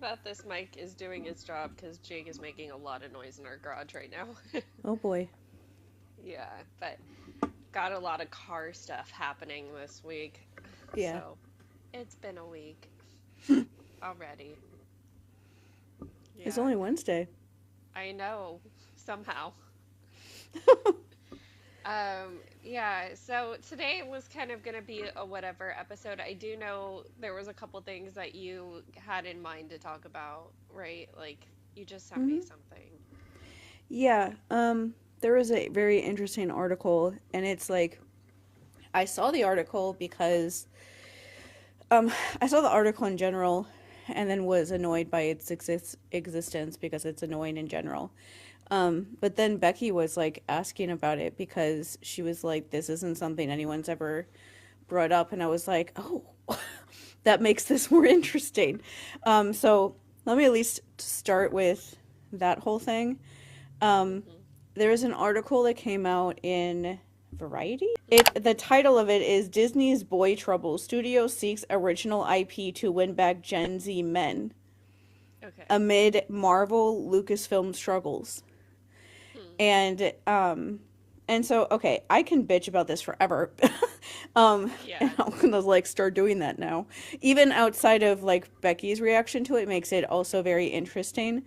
about this mic is doing its job because Jake is making a lot of noise in our garage right now. Oh boy. Yeah, but got a lot of car stuff happening this week. Yeah. So it's been a week already. It's Yeah, only Wednesday. I know, somehow. Yeah, so today was kind of gonna be a whatever episode. I do know there was a couple things that you had in mind to talk about, right? Like you just sent me hmm something. Yeah. There was a very interesting article, and it's like I saw the article because I saw the article in general, and then was annoyed by its existence because it's annoying in general. But then Becky was like asking about it because she was like, "This isn't something anyone's ever brought up," and I was like, "Oh, that makes this more interesting." So let me at least start with that whole thing. Um, Hmm. there was an article that came out in Variety. Hmm. The title of it is Disney's Boy Trouble. Studio seeks original IP to win back Gen Z men Okay. amid Marvel Lucasfilm struggles. Hmm. And so okay, I can bitch about this forever. And Yeah. I'm gonna like start doing that now. Even outside of like Becky's reaction to it makes it also very interesting.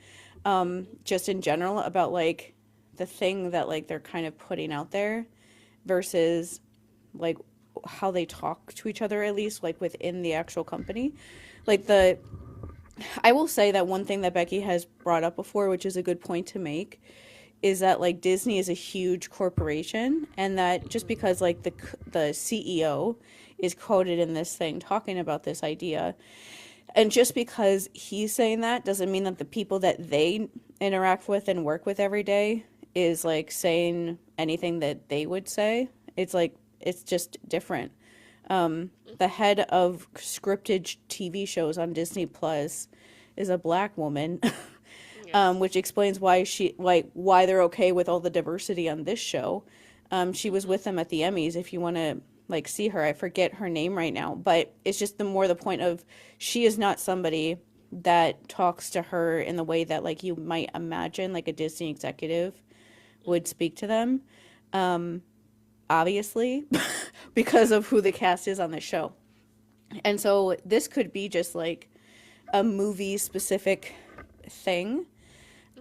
Hmm. Just in general about like the thing that like they're kind of putting out there versus like how they talk to each other, at least like within the actual company. Like Hmm. the I will say that one thing that Becky has brought up before, which is a good point to make, is that like Disney is a huge corporation, and that just Hmm. because like the CEO is quoted in this thing talking about this idea, and just because he's saying that doesn't mean that the people that they interact with and work with every day is like saying anything that they would say. It's like it's just different. The Hmm. head of scripted TV shows on Disney Plus is a black woman, Yes. which explains why she like why they're okay with all the diversity on this show. She was Hmm. with them at the Emmys. If you want to like see her, I forget her name right now, but it's just the more the point of she is not somebody that talks to her in the way that like you might imagine like a Disney executive would Hmm. speak to them. Obviously, because Yeah. of who the cast is on the show. And so this could be just like a movie specific thing.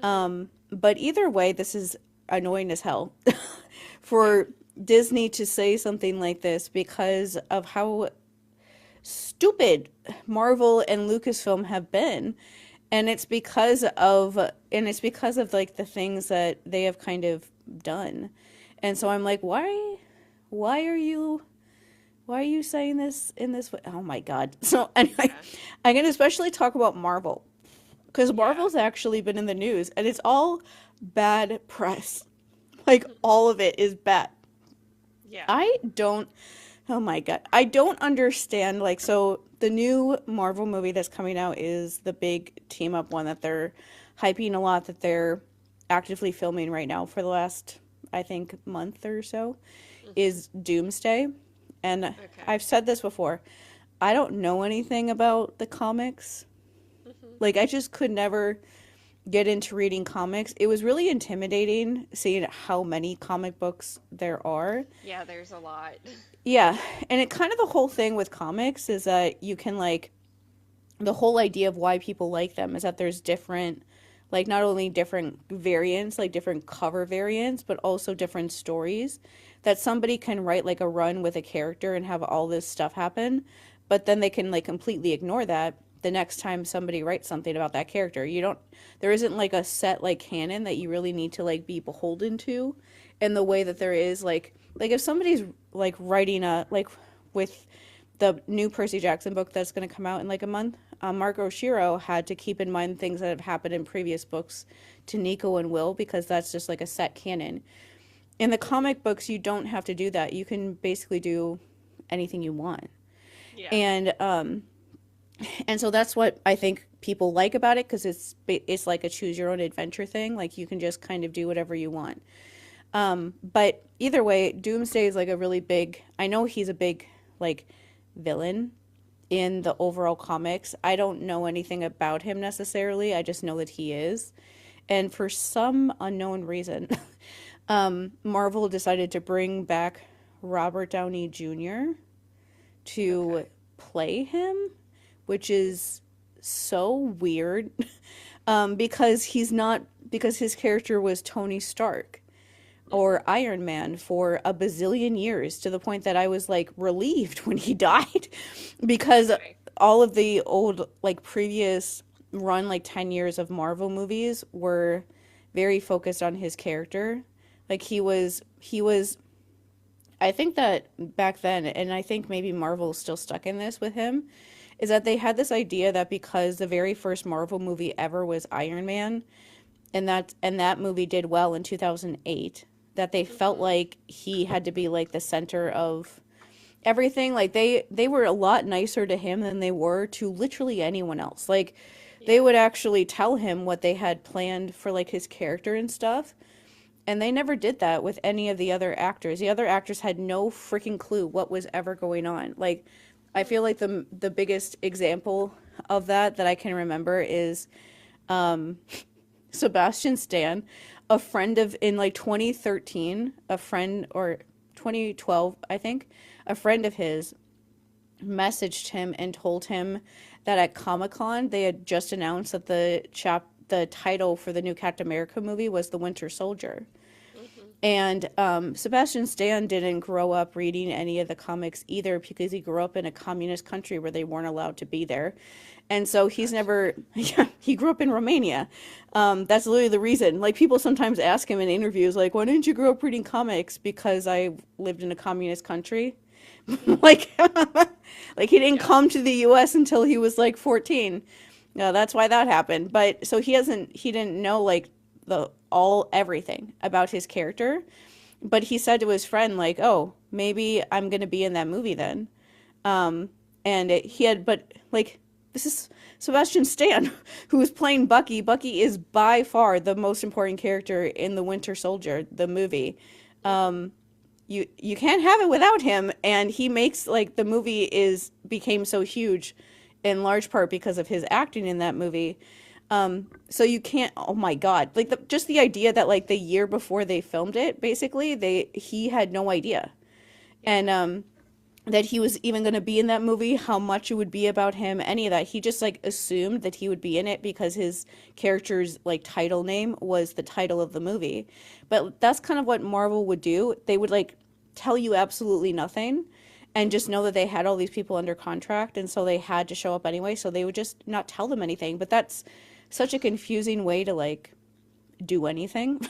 Hmm. But either way, this is annoying as hell Yeah. for Disney to say something like this because of how stupid Marvel and Lucasfilm have been. And it's because of like the things that they have kind of done. And so I'm like, why are you why are you saying this in this way? Oh my god. So anyway, Yeah. I'm gonna especially talk about Marvel because Yeah. Marvel's actually been in the news and it's all bad press. Like all of it is bad. Yeah. I don't Oh my god. I don't understand like so the new Marvel movie that's coming out is the big team up one that they're hyping a lot that they're actively filming right now for the last I think month or so Hmm. is Doomsday. And Okay. I've said this before. I don't know anything about the comics. Hmm. Like I just could never get into reading comics. It was really intimidating seeing how many comic books there are. Yeah, there's a lot. Yeah, and it kind of the whole thing with comics is that you can like the whole idea of why people like them is that there's different like not only different variants, like different cover variants, but also different stories that somebody can write like a run with a character and have all this stuff happen, but then they can like completely ignore that the next time somebody writes something about that character. You don't there isn't like a set like canon that you really need to like be beholden to in the way that there is like if somebody's like writing a like with the new Percy Jackson book that's going to come out in like a month, Mark Oshiro had to keep in mind things that have happened in previous books to Nico and Will because that's just like a set canon. In the Hmm. comic books, you don't have to do that. You can basically do anything you want. Yeah. And so that's what I think people like about it because it's like a choose your own adventure thing. Like you can just kind of do whatever you want. But either way, Doomsday is like a really big. I know he's a big like villain in the overall comics. I don't know anything about him necessarily. I just know that he is. And for some unknown reason, Marvel decided to bring back Robert Downey Jr. to Okay. play him, which is so weird. Because he's not, because his character was Tony Stark Hmm. or Iron Man for a bazillion years, to the point that I was like relieved when he died because Okay. all of the old, like previous run, like 10 years of Marvel movies were very focused on his character. Like he was I think that back then, and I think maybe Marvel's still stuck in this with him, is that they had this idea that because the very first Marvel movie ever was Iron Man, and that movie did well in 2008, that they felt Hmm. like he had to be like the center of everything. Like they were a lot nicer to him than they were to literally anyone else. Like they Yeah. would actually tell him what they had planned for like his character and stuff. And they never did that with any of the other actors. The other actors had no freaking clue what was ever going on. Like I Hmm. feel like the biggest example of that I can remember is Sebastian Stan, a friend of in like 2013, a friend, or 2012, I think, a friend of his messaged him and told him that at Comic-Con they had just announced that the title for the new Captain America movie was The Winter Soldier. Hmm. And Sebastian Stan didn't grow up reading any of the comics either, because he grew up in a communist country where they weren't allowed to be there. And so Oh he's gosh. never, yeah, he grew up in Romania. That's literally the reason. Like people sometimes ask him in interviews, like, why didn't you grow up reading comics? Because I lived in a communist country. Hmm. Like, like he didn't Yeah. come to the U.S. until he was like 14. No, that's why that happened. But so he didn't know like the all everything about his character. But he said to his friend like, "Oh, maybe I'm gonna be in that movie then." And he had, but like, this is Sebastian Stan, who is playing Bucky. Bucky is by far the most important character in the Winter Soldier, the movie. Hmm. You can't have it without him, and he makes like the movie is became so huge in large part because of his acting in that movie. So you can't, oh my god, like just the idea that like the year before they filmed it, basically they he had no idea. And Yeah. that he was even going to be in that movie, how much it would be about him, any of that. He just like assumed that he would be in it because his character's like title name was the title of the movie. But that's kind of what Marvel would do. They would like tell you absolutely nothing and just Hmm. know that they had all these people under contract, and so they had to show up anyway, so they would just not tell them anything. But that's such a confusing way to like do anything.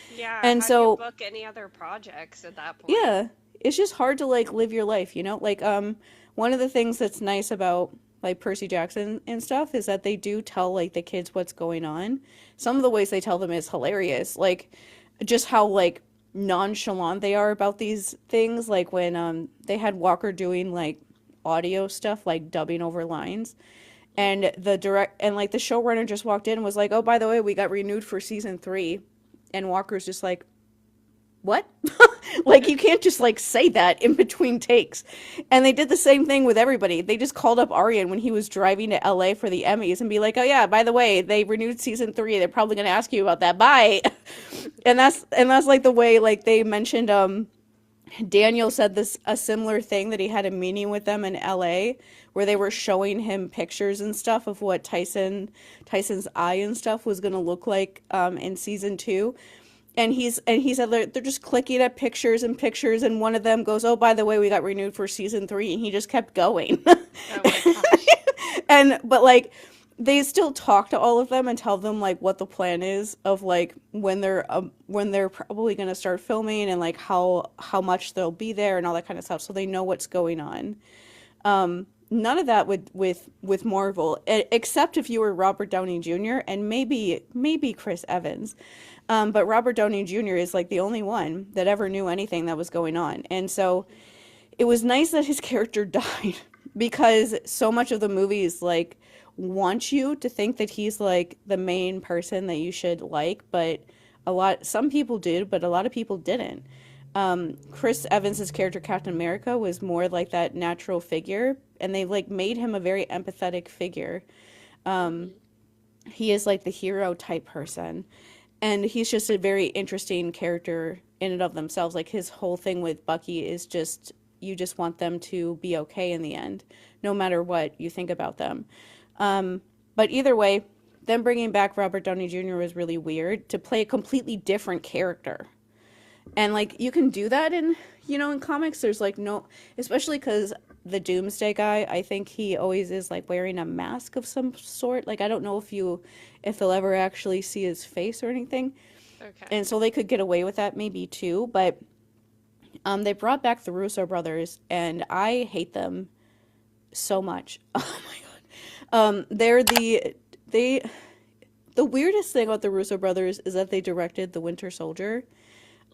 Yeah. And How do you so book any other projects at that point? yeah, it's just hard to like live your life, you know? Like one of the things that's nice about like Percy Jackson and stuff is that they do tell like the kids what's going on. Some of the ways they tell them is hilarious. Like just how like nonchalant they are about these things, like when they had Walker doing like audio stuff, like dubbing over lines, and Hmm. like the showrunner just walked in and was like, "Oh, by the way, we got renewed for season 3." And Walker's just like, what? Like you can't just like say that in between takes. And they did the same thing with everybody. They just called up Aryan when he was driving to LA for the Emmys and be like, "Oh yeah, by the way, they renewed season 3. They're probably going to ask you about that. Bye." And that's like the way like they mentioned Daniel said this a similar thing, that he had a meeting with them in LA where they were Hmm. showing him pictures and stuff of what Tyson's eye and stuff was going to look like in season 2. And he said they're just clicking at pictures and pictures, and one of them goes, "Oh, by the way, we got renewed for season 3," and he just kept going. Oh my gosh. And but like they still talk to all of them and tell them like what the plan is of like when they're probably going to start filming, and like how much they'll be there and all that kind of stuff, so they know what's going on. None of that with Marvel, except if you were Robert Downey Jr. and maybe Chris Evans. But Robert Downey Jr. is like the only one that ever knew anything that was going on. And so it was nice that his character died, because so much of the movies like want you to think that he's like the main person that you should like, but some people did, but a lot of people didn't. Chris Evans's character Captain America was more like that natural figure, and they like made him a very empathetic figure. Hmm. He is like the hero type person, and he's just a very interesting character in and of themselves. Like his whole thing with Bucky is just you just want them to be okay in the end, no matter what you think about them. But either way, them bringing back Robert Downey Jr. was really weird to play a completely different character. And like you can do that in in comics. There's like no, especially because the Doomsday guy, I think he always is like wearing a mask of some sort. Like I don't know if they'll ever actually see his face or anything. Okay. And so they could get away with that maybe too. But they brought back the Russo brothers, and I hate them so much. Oh my god. They're they the weirdest thing about the Russo brothers is that they directed the Winter Soldier.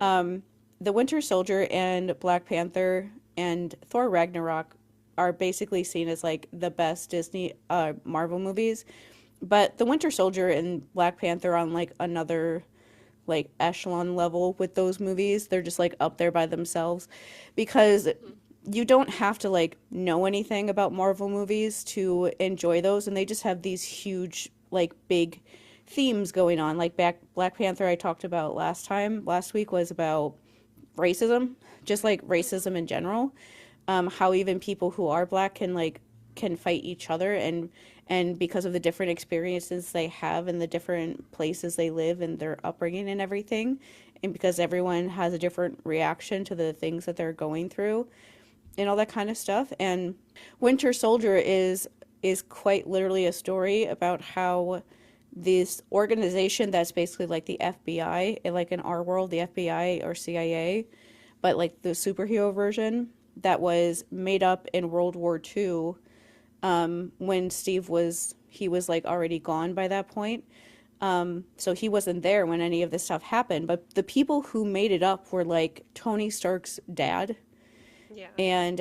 Hmm. The Winter Soldier and Black Panther and Thor Ragnarok are basically seen as like the best Disney Marvel movies, but the Winter Soldier and Black Panther on like another like echelon level with those movies. They're just like up there by themselves because Hmm. you don't have to like know anything about Marvel movies to enjoy those, and they just have these huge like big themes going on. Like back Black Panther I talked about last week was about racism, just like Hmm. racism in general. How even people who are black can fight each other, and because of the different experiences they have and the different places they live and their upbringing and everything, and because everyone has a different reaction to the things that they're going through and all that kind of stuff. And Winter Soldier is quite literally a story about how this organization that's basically like the FBI, like in our world, the FBI or CIA, but like the superhero version that was made up in World War II, when Steve was he was like already gone by that point. So he wasn't there when any of this stuff happened. But the people who made it up were like Tony Stark's dad Yeah. and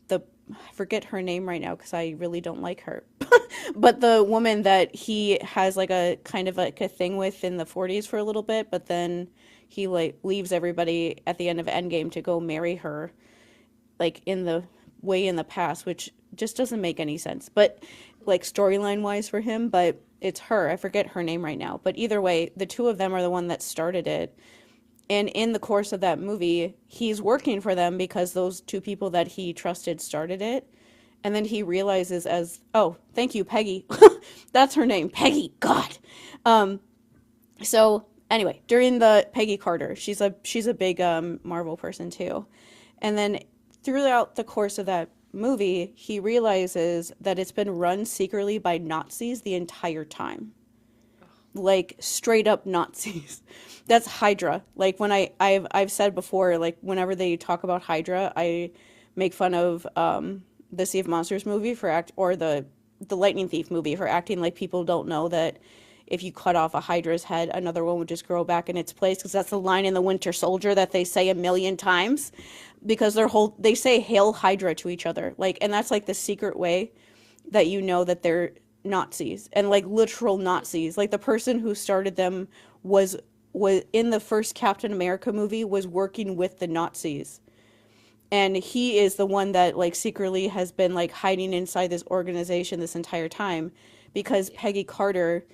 the I forget her name right now because I really don't like her. But the woman that he has like a kind of like a thing with in the 40s for a little bit, but then he like leaves everybody at the end of Endgame to go marry her, like in the way in the past, which just doesn't make any sense. But like storyline wise for him, but it's her. I forget her name right now. But either way, the two of them are the one that started it. And in the course of that movie, he's working for them because those two people that he trusted started it. And then he realizes as, oh, thank you, Peggy. That's her name, Peggy. God. So anyway, during the Peggy Carter, she's a big Marvel person too. And then throughout the course of that movie, he realizes that it's been run secretly by Nazis the entire time, Oh. like straight up Nazis. That's Hydra. Like when I've said before, like whenever they talk about Hydra, I make fun of the Sea of Monsters movie for act or the Lightning Thief movie for acting like people don't know that if you cut off a Hydra's head, another one would just grow back in its place because that's the line in the Winter Soldier that they say a million times because they say hail Hydra to each other. Like and that's like the secret way that you know that they're Nazis and like literal Nazis. Like the person who started them was was in the first Captain America movie was working with the Nazis. And he is the one that like secretly has been like hiding inside this organization this entire time because Yeah. Peggy Carter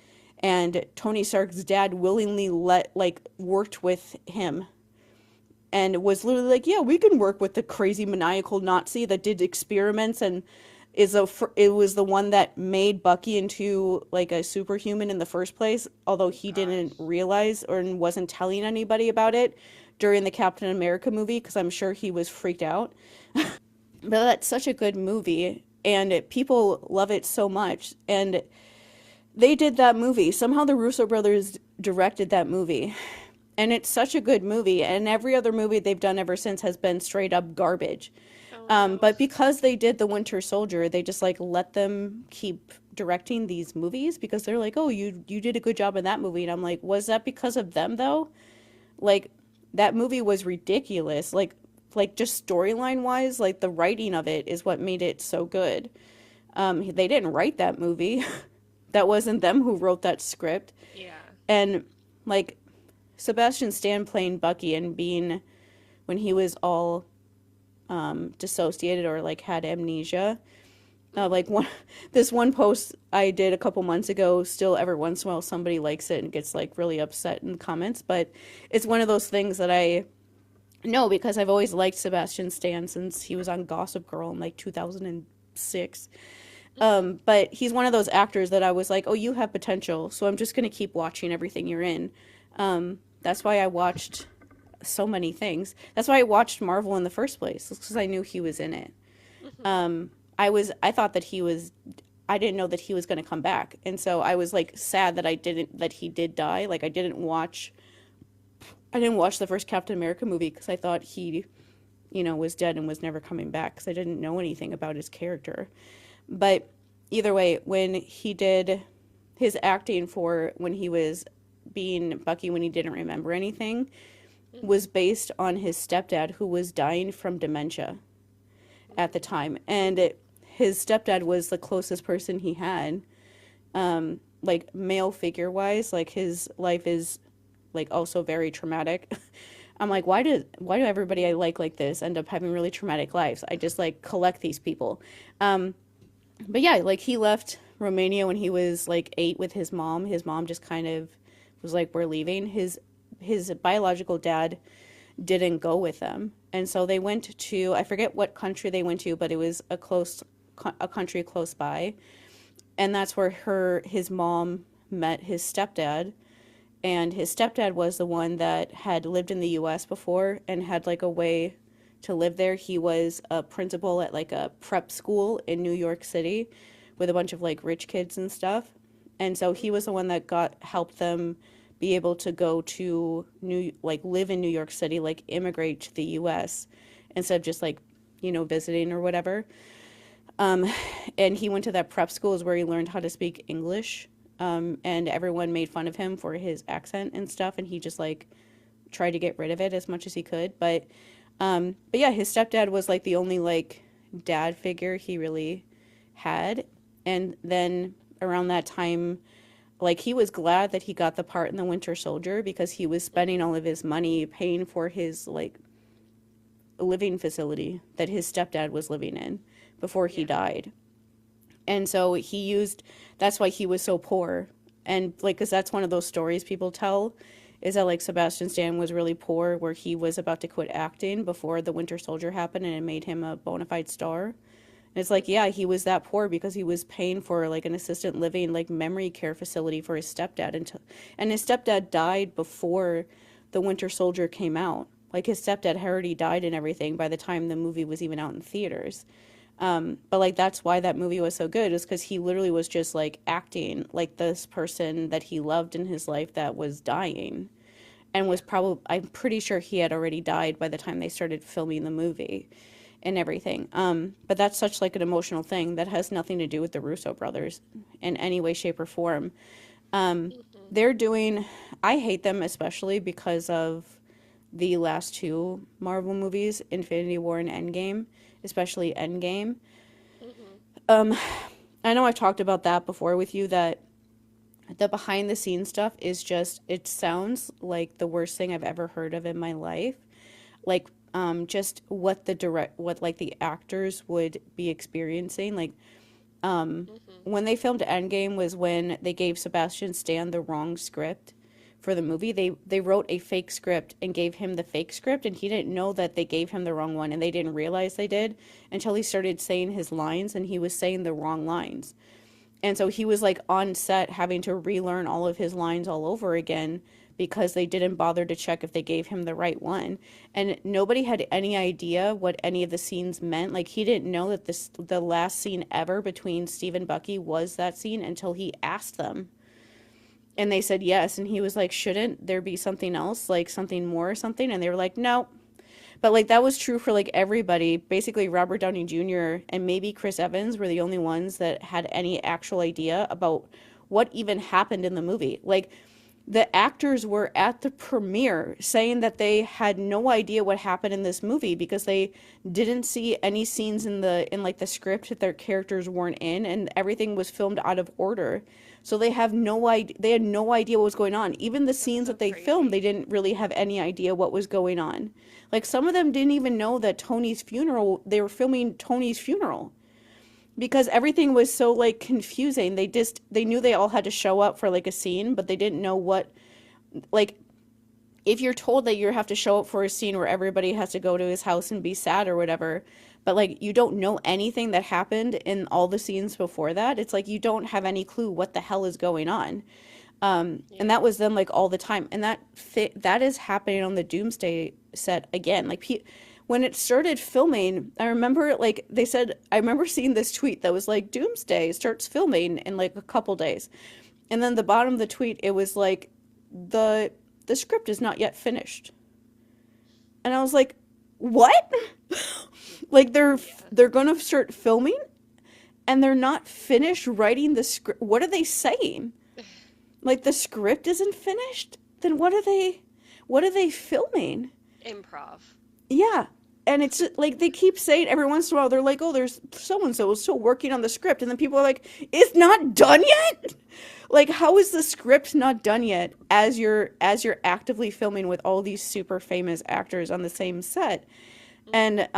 and Tony Stark's dad willingly worked with him and was literally like, yeah, we can work with the crazy maniacal Nazi that did experiments and it was the one that made Bucky into like a superhuman in the first place, although he didn't Gosh. realize or wasn't telling anybody about it during the Captain America movie because I'm sure he was freaked out. But that's such a good movie and people love it so much and they did that movie. Somehow the Russo brothers directed that movie. And it's such a good movie, and every other movie they've done ever since has been straight up garbage. Oh no. But because they did The Winter Soldier, they just like let them keep directing these movies because they're like, "Oh, you did a good job in that movie." And I'm like, "Was that because of them though?" Like that movie was ridiculous. Like just storyline wise, like the writing of it is what made it so good. They didn't write that movie. That wasn't them who wrote that script. Yeah. And like Sebastian Stan playing Bucky and being when he was all dissociated or like had amnesia. Like Mhm. one, this one post I did a couple months ago, still every once in a while somebody likes it and gets like really upset in comments, but it's one of those things that I know because I've always liked Sebastian Stan since he was on Gossip Girl in like 2006. Mhm. But he's one of those actors that I was like, oh, you have potential, so I'm just gonna keep watching everything you're in. That's why I watched so many things. That's why I watched Marvel in the first place, because I knew he was in it. Mhm. I thought that he was I didn't know that he was going to come back. And so I was like sad that he did die. Like I didn't watch the first Captain America movie because I thought he, was dead and was never coming back because I didn't know anything about his character. But either way, when he did his acting for when he was being Bucky when he didn't remember anything Mhm. was based on his stepdad who was dying from dementia at the Mhm. time. And his stepdad was the closest person he had, like male figure wise. Like his life is like also very traumatic. I'm like, why do everybody I like this end up having really traumatic lives? I just like collect these people. Um, but yeah, like he left Romania when he was like 8 with his mom. His mom just kind of was like, we're leaving. His biological dad didn't go with them. And so they went to, I forget what country they went to, but it was a country close by. And that's where his mom met his stepdad. And his stepdad was the one that had lived in the US before and had like a way to live there. He was a principal at like a prep school in New York City with a bunch of like rich kids and stuff. And so he was the Mhm. one that got helped them be able to go to live in New York City, like immigrate to the US instead of just like, visiting or whatever. Um, and he went to that prep school is where he learned how to speak English. And everyone made fun of him for his accent and stuff, and he just like tried to get rid of it as much as he could. But yeah, his stepdad was like the only like dad figure he really had. And then around that time, like he was glad that he got the part in the Winter Soldier because he was spending Mhm. all of his money paying for his like living facility that his stepdad was living in before he Yeah. died. And so that's why he was so poor. And like, because that's one of those stories people tell is that like Sebastian Stan was really poor, where he was about to quit acting before the Winter Soldier happened and it made him a bona fide star. And it's like, yeah, Mhm. he was that poor because he was paying for like an assistant living, like memory care facility for his stepdad. And his stepdad died before the Winter Soldier came out. Like his stepdad had already died and everything by the time the movie was even out in theaters. But like that's why that movie was so good is because he literally was just like acting like this person that he loved in his life that was dying and Yeah. was probably I'm pretty sure he had already died by the time they started filming the movie and everything. But that's such like an emotional thing that has nothing to do with the Russo brothers in any way, shape, or form. Mhm. They're doing I hate them especially because of the last two Marvel movies, Infinity War and Endgame, especially Endgame. Mhm. Um, I know I've talked about that before with you that the behind the scenes stuff is just it sounds like the worst thing I've ever heard of in my life. Like just what like the actors would be experiencing. Like Mhm. when they filmed Endgame was when they gave Sebastian Stan the wrong script for the movie. They wrote a fake script and gave him the fake script and he didn't know that they gave him the wrong one and they didn't realize they did until he started saying his lines and he was saying the wrong lines. And so he was like on set having to relearn all of his lines all over again because they didn't bother to check if they gave him the right one. And nobody had any idea what any of the scenes meant. Like he didn't know that the last scene ever between Steve and Bucky was that scene until he asked them. And they Mhm. said yes, and he was like, "Shouldn't there be something else, like something more or something?" And they were like, "No." But like that was true for like everybody. Basically, Robert Downey Jr. and maybe Chris Evans were the only ones that had any actual idea about what even happened in the movie. Like The actors were at the premiere saying that they had no idea what happened in this movie because they didn't see any scenes in like the script that their characters weren't in, and everything was filmed out of order. So they had no idea what was going on. Even the That's scenes so that they filmed, they crazy. didn't really have any idea what was going on. Like some of them didn't even know that Tony's funeral, they were filming Tony's funeral because everything was so like confusing. They knew they all had to show up for like a scene, but they didn't know what, like, if you're told that you have to show up for a scene where everybody has to go to his house and be sad or whatever, but like you don't know anything that happened in all the scenes before that, it's like you don't have any clue what the hell is going on. And that Yeah. was them like all the time, and that is happening on the Doomsday set again. Like when it started filming, I remember like they said, I remember seeing this tweet that was like Doomsday starts filming in like a couple days, and then the bottom of the tweet it was like the the script is not yet finished. And I was like, "What?" Like Yeah. they're going to start filming and they're not finished writing the script. What are they saying? Like the script isn't finished? Then what are they filming? Improv. Yeah. And it's like they keep saying every once in a while, they're like, oh, there's so and so still working on the script. And then people are like, it's not done yet? Like, how is the script not done yet as you're actively filming with all these super famous actors on the same set? Hmm. And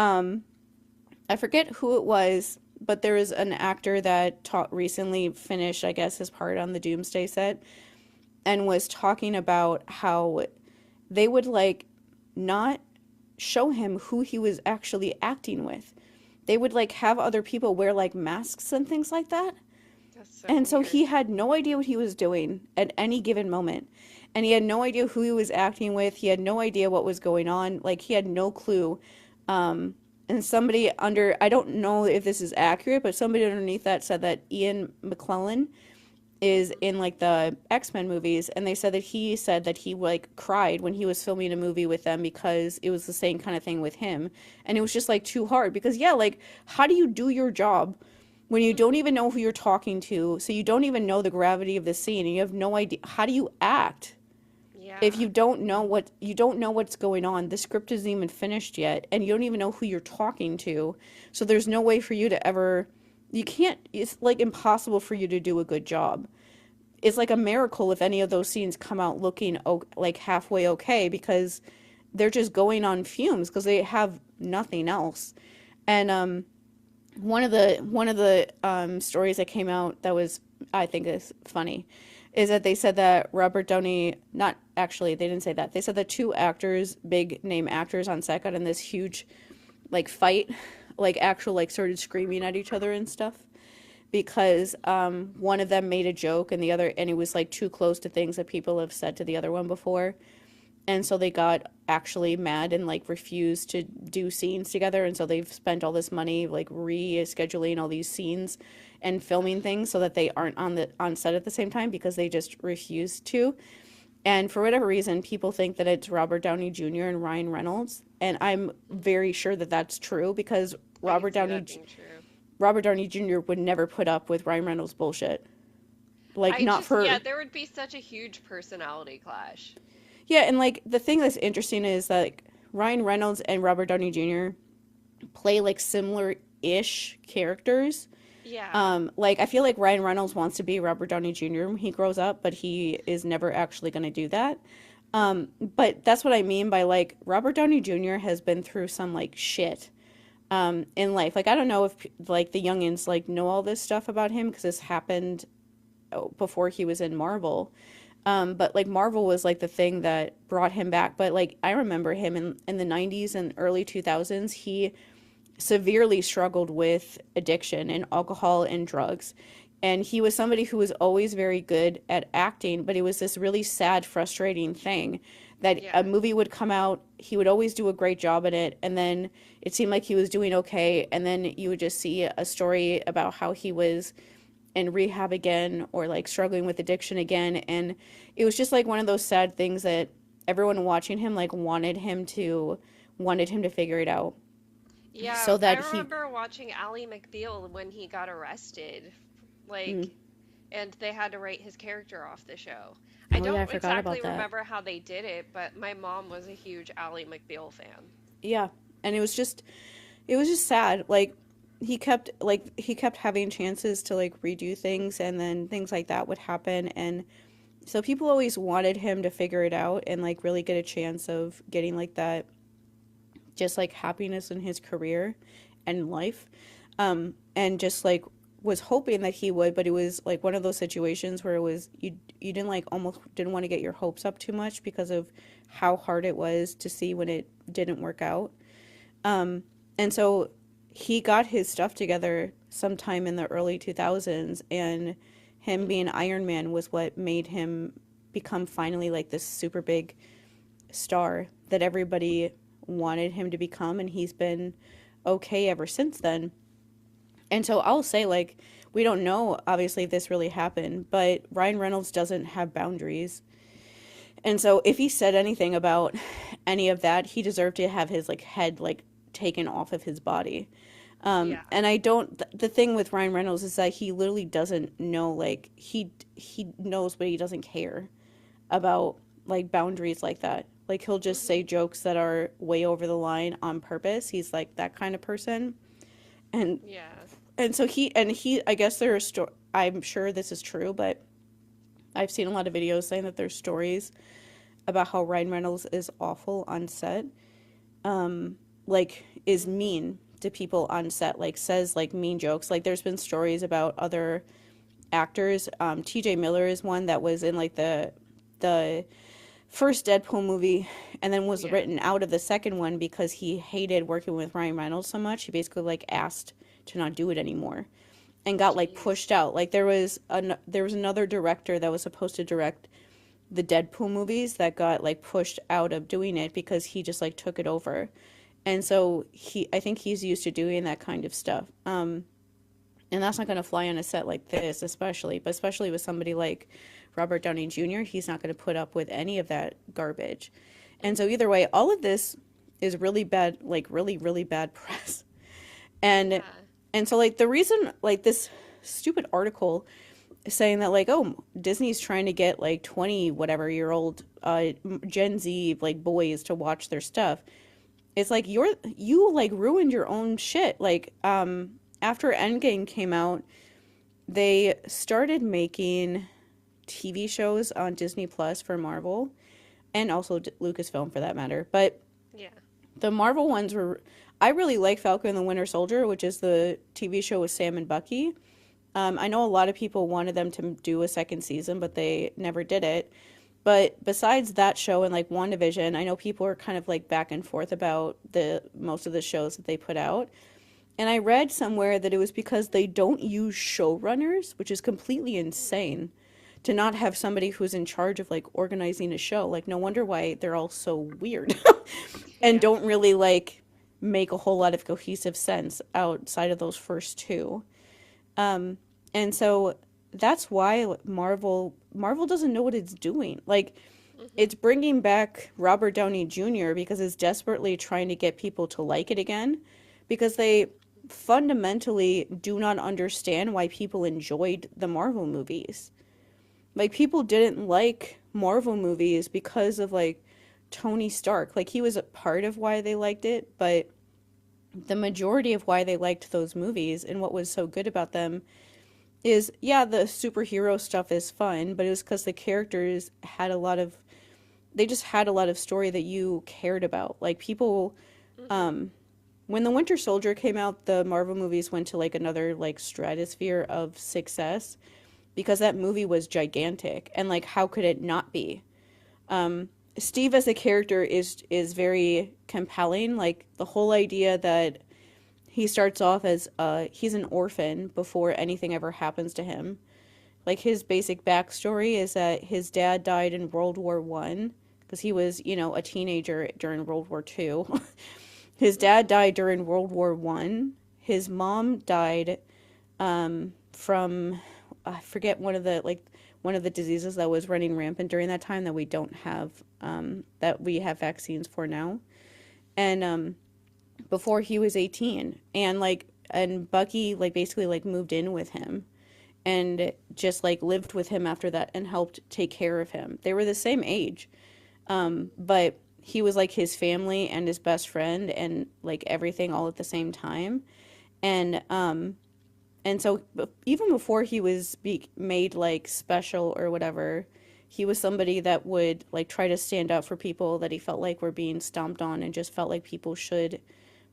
I forget who it was, but there was an actor that recently finished, I guess, his part on the Doomsday set and was talking about how they would like not show him who he was actually acting with. They would like have other people wear like masks and things like that. That's so And so weird. he had no idea what he was doing at any given moment. And he had no idea who he was acting with. He had no idea what was going on. Like he had no clue. And somebody under, I don't know if this is accurate, but somebody underneath that said that Ian McClellan is Hmm. in like the X-Men movies, and they said that he like cried when he was filming a movie with them because it was the same kind of thing with him, and it was just like too hard because yeah, like how do you do your job when you don't Hmm. even know who you're talking to, so you don't even know the gravity of the scene and you have no idea how do you act if Yeah. you don't know what's going on, the script isn't even finished yet and you don't even know who you're talking to, so there's no way for you to ever, you can't, it's like impossible for you to do a good job. It's like a miracle if any of those scenes come out looking like halfway okay because they're just going on fumes because they have nothing else. And one of the stories that came out that was, I think, is funny is that they said that Robert Downey, not actually, they didn't say that. They said that two actors, big name actors on set, got in this huge like fight, like actual like started screaming at each other and stuff because one of them made a joke and the other, and it was like too close to things that people have said to the other one before, and so they got actually mad and like refused to do scenes together, and so they've spent all this money like rescheduling all these scenes and filming things so that they aren't on set at the same time because they just refused to. And for whatever reason people think that it's Robert Downey Jr. and Ryan Reynolds, and I'm very sure that that's true because I could Robert see Downey that being true. Robert Downey Jr. would never put up with Ryan Reynolds bullshit. Like I not just, yeah, for, there would be such a huge personality clash. yeah, and like the thing that's interesting is that like, Ryan Reynolds and Robert Downey Jr. play like similar ish characters. Yeah. Like I feel like Ryan Reynolds wants to be Robert Downey Jr. when he grows up, but he is never actually going to do that. But that's what I mean by like Robert Downey Jr. has been through some like shit in life. Like I don't know if like the youngins like know all this stuff about him because this happened before he was in Marvel. But like Marvel was like the thing that brought him back. But like I remember him in the 90s and early 2000s, he severely struggled with addiction and alcohol and drugs. And he was somebody who was always very good at acting, but it was this really sad, frustrating thing that a Yeah. movie would come out, he would always do a great job in it, and then it seemed like he was doing okay, and then you would just see a story about how he was in rehab again or like struggling with addiction again, and it was just like one of those sad things that everyone watching him like wanted him to figure it out Yeah, so I that he remember watching Ally McBeal when he got arrested. mm, Like, and they had to write his character off the show. I Oh yeah, I don't forgot exactly about that. remember how they did it, but my mom was a huge Ally McBeal fan. Yeah, and it was just sad. Like he kept having chances to like redo things, and then things like that would happen, and so people always wanted him to figure it out and like really get a chance of getting like that just like happiness in his career and life. And just like was hoping that he would, but it was like one of those situations where it was you didn't like almost didn't want to get your hopes up too much because of how hard it was to see when it didn't work out. And so he got his stuff together sometime in the early 2000s, and him being Hmm. Iron Man was what made him become finally like this super big star that everybody wanted him to become, and he's been okay ever since then. And so I'll say, like, we don't know obviously if this really happened, but Ryan Reynolds doesn't have boundaries. And so if he said anything about any of that, he deserved to have his like head like taken off of his body. Yeah. And I don't. The thing with Ryan Reynolds is that he literally doesn't know. Like he knows, but he doesn't care about like boundaries like that. Like he'll just say Hmm. jokes that are way over the line on purpose. He's like that kind of person. And Yeah. and so he I guess there are I'm sure this is true, but I've seen a lot of videos saying that there's stories about how Ryan Reynolds is awful on set. Like is Hmm. mean to people on set, like says like mean jokes. Like there's been stories about other actors. TJ Miller is one that was in like the first Deadpool movie and then was Yeah. written out of the second one because he hated working with Ryan Reynolds so much. He basically like asked to not do it anymore and got like Jeez. pushed out. Like there was another director that was supposed to direct the Deadpool movies that got like pushed out of doing it because he just like took it over. And so I think he's used to doing that kind of stuff. And that's not going to fly on a set like this, especially, but especially with somebody like Robert Downey Jr., he's not going to put up with any of that garbage. And so Hmm. either way, all of this is really bad, like really, really bad press. And Yeah. and so like the reason like this stupid article saying that like oh Disney's trying to get like 20 whatever year old Gen Z like boys to watch their stuff. It's like you like ruined your own shit. Like after Endgame came out, they started making TV shows on Disney Plus for Marvel and also Lucasfilm for that matter. But Yeah. the Marvel ones were I really like Falcon and the Winter Soldier, which is the TV show with Sam and Bucky. I know a lot of people wanted them to do a second season, but they never did it. But besides that show and like WandaVision, I know people are kind of like back and forth about the most of the shows that they put out. And I read somewhere that it was because they don't use showrunners, which is completely insane to not have somebody who's in charge of like organizing a show. Like no wonder why they're all so weird and Yeah. don't really like make a whole lot of cohesive sense outside of those first two. And so that's why Marvel doesn't know what it's doing. Like Hmm. it's bringing back Robert Downey Jr. because it's desperately trying to get people to like it again because they fundamentally do not understand why people enjoyed the Marvel movies. Like people didn't like Marvel movies because of like Tony Stark. Like he was a part of why they liked it, but the majority of why they liked those movies and what was so good about them is yeah, the superhero stuff is fun, but it was because the characters had a lot of they just had a lot of story that you cared about. Like people Hmm. when the Winter Soldier came out, the Marvel movies went to like another like stratosphere of success because that movie was gigantic and like how could it not be? Steve as a character is very compelling. Like the whole idea that he starts off as he's an orphan before anything ever happens to him. Like his basic backstory is that his dad died in World War I because he was, a teenager during World War II. His dad Hmm. died during World War I. His mom died from I forget one of the diseases that was running rampant during that time that we don't have that we have vaccines for now. And before he was 18 and Bucky like basically like moved in with him and just like lived with him after that and helped take care of him. They were the same age, but he was like his family and his best friend and like everything all at the same time. And so even before he was made like special or whatever, he was somebody that would like try to stand up for people that he felt like were being stomped on and just felt like people should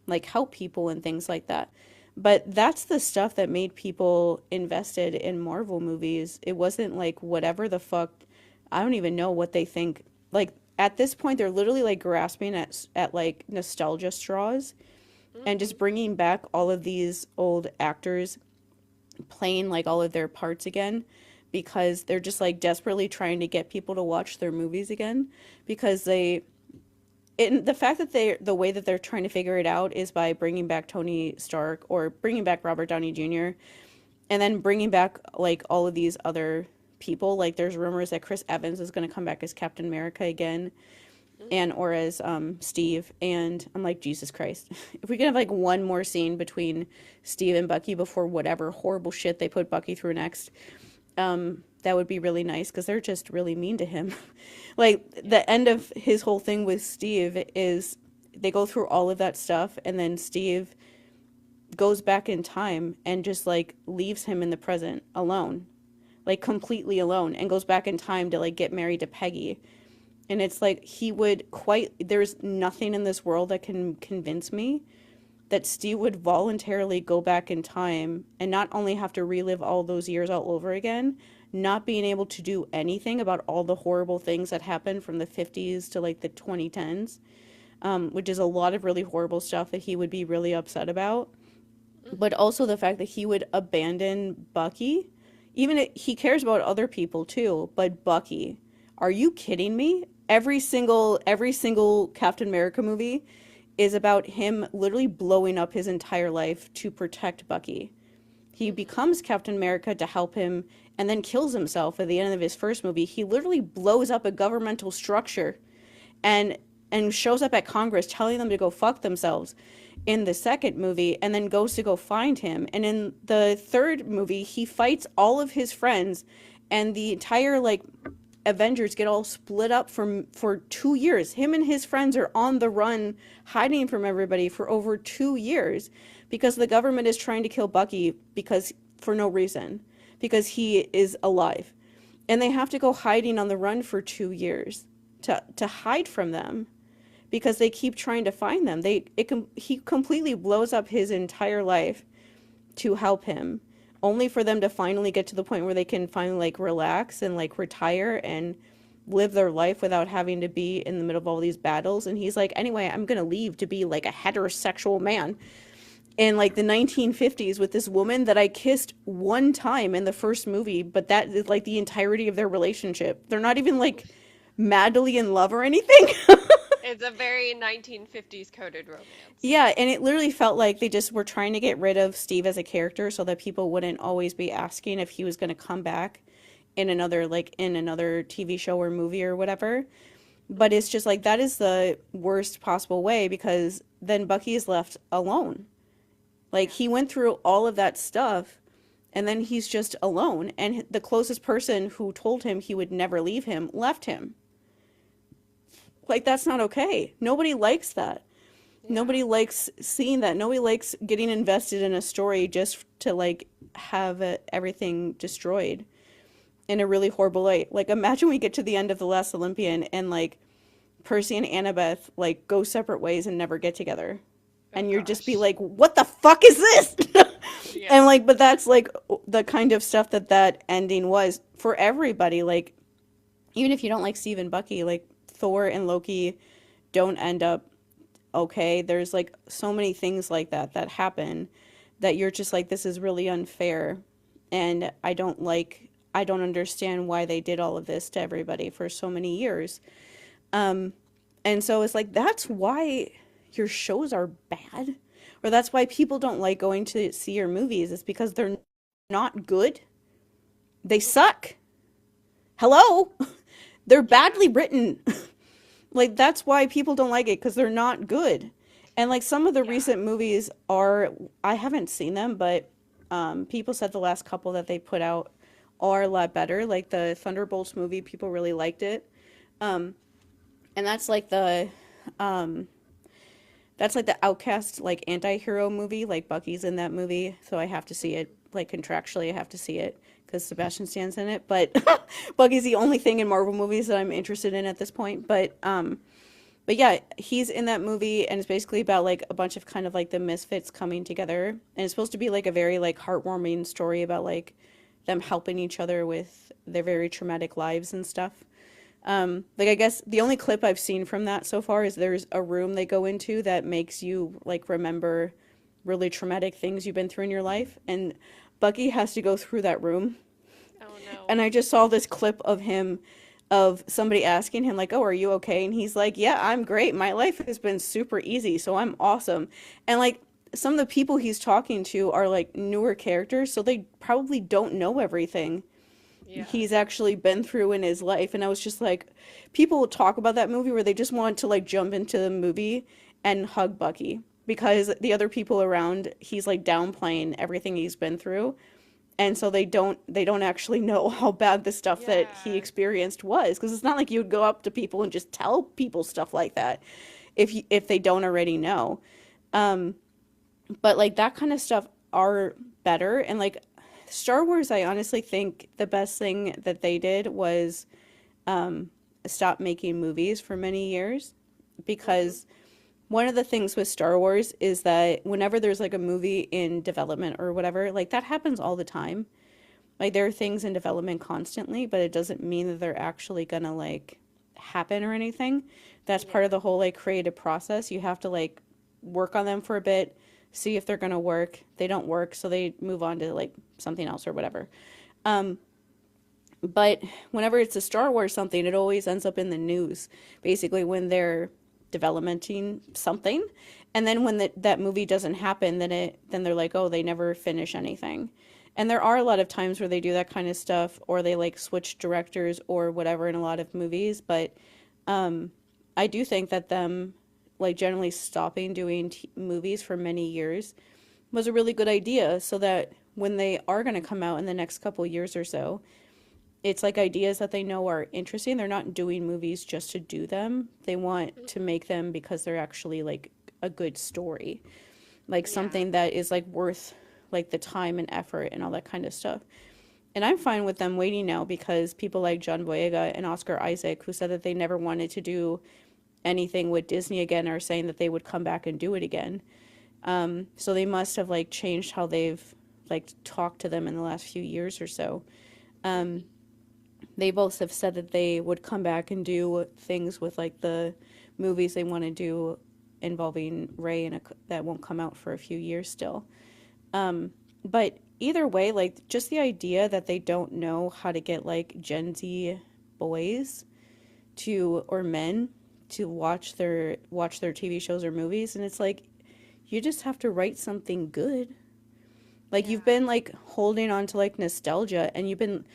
like help people and things like that. But that's the stuff that made people invested in Marvel movies. It wasn't like whatever the fuck. I don't even know what they think. Like at this point, they're literally like grasping at like nostalgia straws and Hmm. just bringing back all of these old actors playing like all of their parts again because they're just like desperately trying to get people to watch their movies again because the fact that the way that they're trying to figure it out is by bringing back Tony Stark or bringing back Robert Downey Jr. and then bringing back like all of these other people. Like there's rumors that Chris Evans is going to come back as Captain America again and Hmm. or as Steve. And I'm like, Jesus Christ, if we could have like one more scene between Steve and Bucky before whatever horrible shit they put Bucky through next, that would be really nice because they're just really mean to him. Like Yeah. the end of his whole thing with Steve is they go through all of that stuff and then Steve goes back in time and just like leaves him in the present alone, like completely alone, and goes back in time to like get married to Peggy. And it's like he would quite there's nothing in this world that can convince me that Steve would voluntarily go back in time and not only have to relive all those years all over again, not being able to do anything about all the horrible things that happened from the 50s to like the 2010s, which is a lot of really horrible stuff that he would be really upset about. But Hmm. also the fact that he would abandon Bucky. He cares about other people too, but Bucky, are you kidding me? Every single Captain America movie is about him literally blowing up his entire life to protect Bucky. He Hmm. becomes Captain America to help him and then kills himself at the end of his first movie. He literally blows up a governmental structure and shows up at Congress telling them to go fuck themselves in the second movie and then goes to go find him. And in the third movie, he fights all of his friends and the entire like Avengers get all split up for 2 years. Him and his friends are on the run, hiding from everybody for over 2 years because the government is trying to kill Bucky because for no reason, because he is alive, and they have to go hiding on the run for 2 years to hide from them because they keep trying to find them. He completely blows up his entire life to help him, only for them to finally get to the point where they can finally like relax and like retire and live their life without having to be in the middle of all these battles. And he's like, anyway, I'm gonna leave to be like a heterosexual man in like the 1950s with this woman that I kissed one time in the first movie, but that is like the entirety of their relationship. They're not even like madly in love or anything. It's a very 1950s coded romance. Yeah, and it literally felt like they just were trying to get rid of Steve as a character so that people wouldn't always be asking if he was going to come back in another TV show or movie or whatever. But it's Hmm. just like that is the worst possible way because then Bucky is left alone. Like Yeah. he went through all of that stuff and then he's just alone and the closest person who told him he would never leave him left him. Like that's not okay. Nobody likes that. Yeah. Nobody likes seeing that. Nobody likes getting invested in a story just to like have everything destroyed in a really horrible way. Like imagine we get to the end of The Last Olympian and like Percy and Annabeth like go separate ways and never get together. Oh And you'd just be gosh. like, "What the fuck is this?" And Yeah. like but that's like the kind of stuff that ending was for everybody. Like even if you don't like Steve and Bucky, like Thor and Loki don't end up okay. There's like so many things like that happen that you're just like, this is really unfair. And I don't understand why they did all of this to everybody for so many years. And so it's like, that's why your shows are bad. Or that's why people don't like going to see your movies. It's because they're not good. They Hmm. suck. Hello? They're Yeah. badly written. Like that's why people don't like it because they're not good. And like some of the Yeah. recent movies are I haven't seen them, but People said the last couple that they put out are a lot better. Like the Thunderbolts movie, people really liked it. Um, and um, that's like the outcast like anti-hero movie. Like Bucky's in that movie, so I have to see it. Like contractually, I have to see it because Sebastian Stan's in it. But Bucky's the only thing in Marvel movies that I'm interested in at this point. But yeah, he's in that movie, and it's basically about like a bunch of kind of like the misfits coming together, and it's supposed to be like a very like heartwarming story about like them helping each other with their very traumatic lives and stuff. Like I guess the only clip I've seen from that so far is there's a room they go into that makes you like remember really traumatic things you've been through in your life, and Bucky has to go through that room. Oh no. And I just saw this clip of him of somebody asking him like, "Oh, are you okay?" And he's like, "Yeah, I'm great. My life has been super easy, so I'm awesome." And like some of the people he's talking to are like newer characters, so they probably don't know everything Yeah. he's actually been through in his life. And I was just like, people talk about that movie where they just want to like jump into the movie and hug Bucky because the other people around he's like downplaying everything he's been through, and so they don't actually know how bad the stuff that he Yeah. experienced was, because it's not like you would go up to people and just tell people stuff like that if they don't already know. um but like that kind of stuff are better. And like Star Wars, I honestly think the best thing that they did was stop making movies for many years, Mhm. because one of the things with Star Wars is that whenever there's like a movie in development or whatever, like that happens all the time. Like there are things in development constantly, but it doesn't mean that they're actually gonna like happen or anything. That's part of Yeah. the whole like creative process. You have to like work on them for a bit, see if they're gonna work. They don't work, so they move on to like something else or whatever. Um, but whenever it's a Star Wars something, it always ends up in the news, basically when they're developmenting something. And then when that movie doesn't happen, then they're like, oh, they never finish anything. And there are a lot of times where they do that kind of stuff, or they like switch directors or whatever in a lot of movies. But I do think that them like generally stopping doing movies for many years was a really good idea, so that when they are going to come out in the next couple years or so, it's like ideas that they know are interesting. They're not doing movies just to do them. They want to Mhm. make them because they're actually like a good story, like Yeah. something that is like worth like the time and effort and all that kind of stuff. And I'm fine with them waiting now, because people like John Boyega and Oscar Isaac, who said that they never wanted to do anything with Disney again, are saying that they would come back and do it again. So they must have like changed how they've like talked to them in the last few years or so. Mhm. They both have said that they would come back and do things with like the movies they want to do involving Ray, and that won't come out for a few years still. But either way, like just the idea that they don't know how to get like Gen Z boys to, or men, to watch their TV shows or movies, and it's like you just have to write something good. Like you've Yeah. been like holding on to like nostalgia, and you've been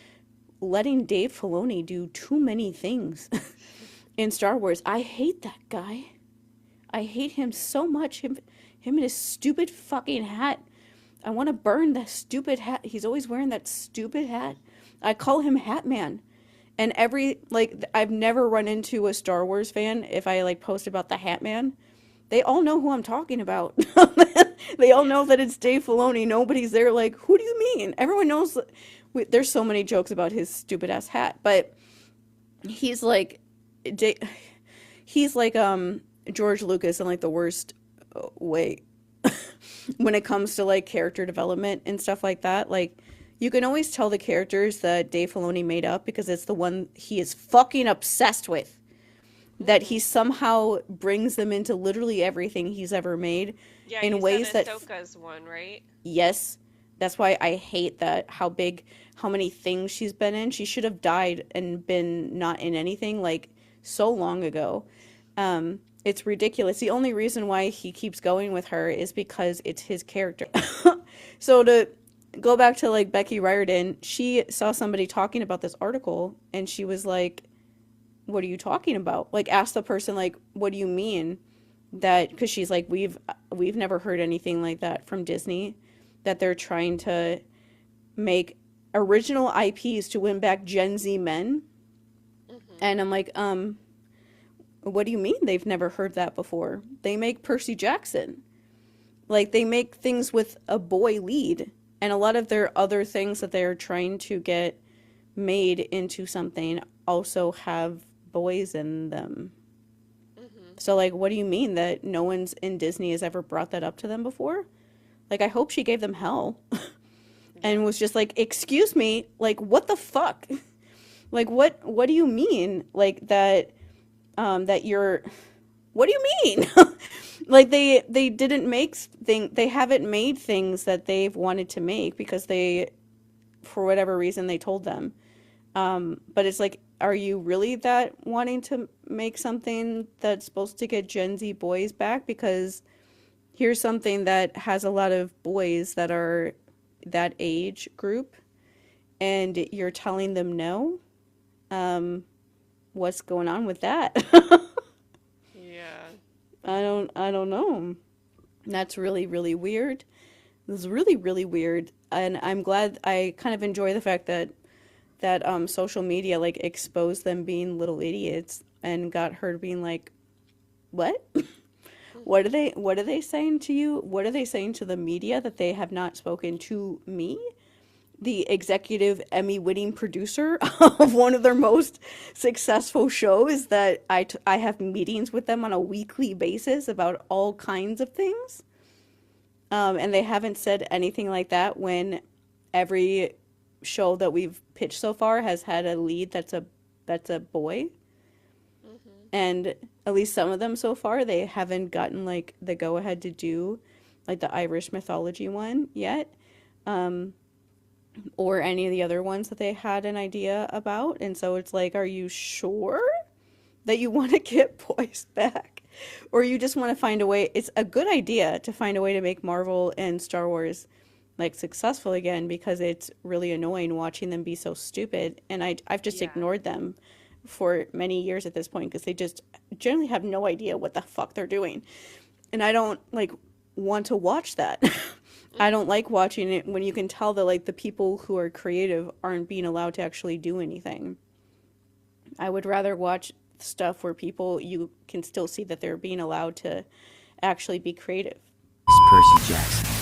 letting Dave Filoni do too many things in Star Wars. I hate that guy. I hate him Yeah. so much. Him and his stupid fucking hat. I want to burn that stupid hat. He's always wearing that stupid hat. I call him Hat Man. And every like I've never run into a Star Wars fan if I like post about the Hat Man. They all know who I'm talking about. They all know Yeah. that it's Dave Filoni. Nobody's there like, who do you mean? Everyone knows. There's so many jokes about his stupid ass hat, but he's like, he's like George Lucas in like the worst way when it comes to like character development and stuff like that. Like you can always tell the characters that Dave Filoni made up because it's the one he is fucking obsessed with. That he Mhm. somehow brings them into literally everything he's ever made Yeah, in you said ways that, Ahsoka's one, right? yes, that's why I hate that how many things she's been in. She should have died and been not in anything like so long ago. It's ridiculous. The only reason why he keeps going with her is because it's his character. So to go back to like Becky Riordan, she saw somebody talking about this article, and she was like, what are you talking about? Like ask the person like, what do you mean? That because she's like, we've never heard anything like that from Disney, that they're trying to make original IPs to win back Gen Z men. Mhm. And I'm like, what do you mean they've never heard that before? They make Percy Jackson. Like, they make things with a boy lead. And a lot of their other things that they're trying to get made into something also have boys in them. Mhm. So, like, what do you mean that no one's in Disney has ever brought that up to them before? Like, I hope she gave them hell and Yeah. was just like, "Excuse me, like, what the fuck? Like, what do you mean? Like that that you're what do you mean?" Like, they didn't make they haven't made things that they've wanted to make because they, for whatever reason, they told them. But it's like, are you really that wanting to make something that's supposed to get Gen Z boys back? Because here's something that has a lot of boys that are that age group, and you're telling them no. Um, what's going on with that? Yeah. I don't know. That's really, really weird. This is really, really weird. And I'm glad, I kind of enjoy the fact that social media like exposed them being little idiots and got her being like, "What? Mhm. What are they saying to you? What are they saying to the media that they have not spoken to me?" The executive Emmy winning producer of one of their most successful shows that I have meetings with them on a weekly basis about all kinds of things. And they haven't said anything like that when every show that we've pitched so far has had a lead that's a boy. Mhm. And at least some of them so far, they haven't gotten like the go ahead to do like the Irish mythology one yet, or any of the other ones that they had an idea about. And so it's like, are you sure that you want to get boys back? Or you just want to find a way? It's a good idea to find a way to make Marvel and Star Wars like successful again, because it's really annoying watching them be so stupid. And I've just Yeah. ignored them for many years at this point because they just generally have no idea what the fuck they're doing. And I don't like want to watch that. I don't Mhm. like watching it when you can tell that like the people who are creative aren't being allowed to actually do anything. I would rather watch stuff where people, you can still see that they're being allowed to actually be creative. Percy Jackson.